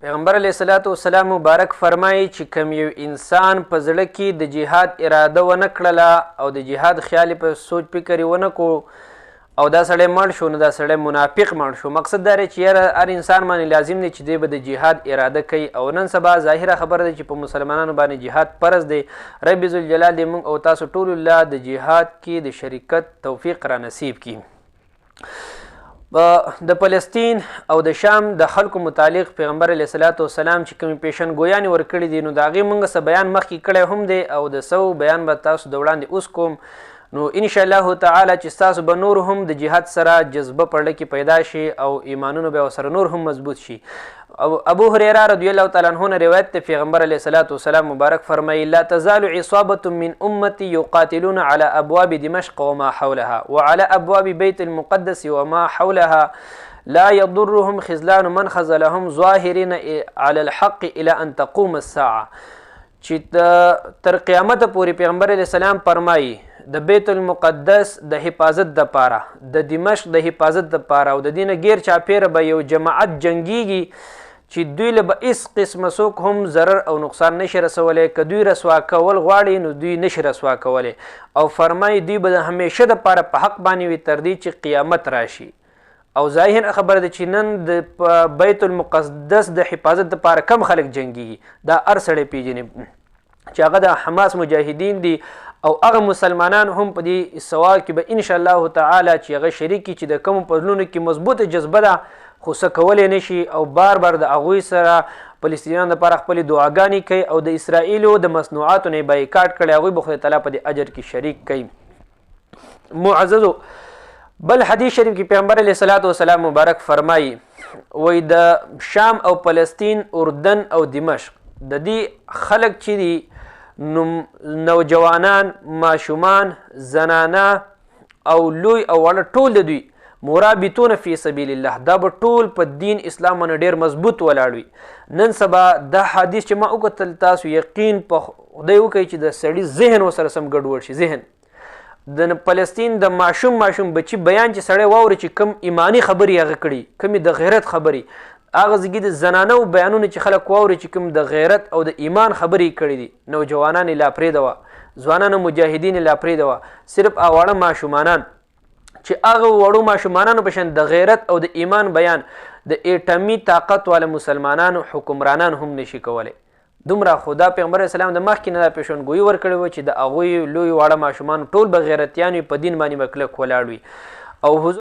پیغمبر علیه الصلاة والسلام مبارک فرمایي چې کوم یو انسان په زړه کې د جهاد اراده ونه کړله او د جهاد خیال په سوچ فکر یې ونه کو او دا سړی مړ شو، نو دا سړی منافق مړ شو. مقصد دا دی چې یاره هر انسان باندې لازم دی چې دی به د جهاد اراده کوي. او نن سبا ظاهره خبره ده چې په مسلمانانو باندې جهاد فرض دی. رب ذوالجلال دې موږ او تاسو ټول الله د جهاد کې د شریکت توفیق را نصیب کړي. د فلسطین او د شام د خلکو متعلق پیغمبر علیه الصلاة والسلام چې کومې پیشنګویانې ورکړي دي، نو د هغې موږ څه بیان مخکې کړی هم دی او د څو بیان به تاسو د وړاندې اوس کوم. نو انشاءالله تعالی چې ستاسو به نور هم د جهاد سره جذبه په زړه کې پیدا شي او ایمانونه به ورسره نور هم مضبوط شي. ابو هریره رضی الله تعالی عنه نه روایت دی، پیغمبر علیه الصلاة والسلام مبارک فرمایي: لا تزال عصابة من امتي يقاتلون على ابواب دمشق وما حولها وعلى ابواب بيت المقدس وما حولها لا يضرهم خذلان من خذلهم ظاهرين على الحق الى ان تقوم الساعه. چې تر قیامت پورې پیغمبر علیه السلام فرمایي د بیت المقدس د حفاظت دپاره، د دمشق د حفاظت دپاره او د دې نه غیر چاپیره به یو جماعت جنګیږي چې دوی له به هېڅ قسمه څوک هم ضرر او نقصان نشي رسولی. که دوی رسوا کول غواړي نو دوی نشي رسوا کولی. او فرمایي دوی به د همیشه دپاره په حق باندې وي تر دې چې قیامت راشي. او ظاهر خبره ده چې نن د بیت المقدس د حفاظت دپاره کم خلک جنګیږي، دا هر سړی پیژني چې هغه د حماس مجاهدین دي او هغه مسلمانان هم په دې سوال کې به انشاءالله تعالی چې هغه شریک چې د کومو په زړونو کې مضبوطه جذبه ده خو څه کولی نه شي او بار بار د هغوی سره فلسطینیانو دپاره خپلې دعاګانې کوي او د اسرائیلو د مصنوعاتو نه یې بایکاټ کړی، هغوی به خدای تعالی په دې اجر کې شریک کوي. معززو، بل حدیث شریف کې پیغمبر علیه الصلاة والسلام مبارک فرمایي وایي د شام او فلسطین، اردن او دمشق د دې خلک چې دي نوجوانان، ماشومان، زنانه او لوی او واړه ټول د دوی مرابطون فی سبیل الله، دا به ټول په دین اسلام باندې ډېر مضبوط ولاړ وي. نن سبا دا حدیث چې ما وکتل تاسو یقین په خدای وکړئ چې د سړي ذهن ورسره سم ګډوډ شي. ذهن د فلسطین د ماشوم بچي بیان چې سړی واوري چې کوم ایمانی خبرې هغه کړي، کومې د غیرت خبرې، هغه زګي د زنانو بیانونه چې خلک واوري چې کوم د غیرت او د ایمان خبرې کړي دي، نوجوانان یې لا پرېږدوه، ځوانانو مجاهدین یې لا پرېږدوه، صرف واړه ماشومانان چې هغه وړو ماشومانانو په شان د غیرت او د ایمان بیان د ایټمي طاقت والا مسلمانانو حکمرانان هم نشي کولی. دومره خدا پیغمبر اسلام د مخکې نه دا پیشنګویي ورکړې وه چې د هغوی لوی واړه ماشومان ټول به غیرتیان وي، په دین باندې به کلک ولاړ وي. او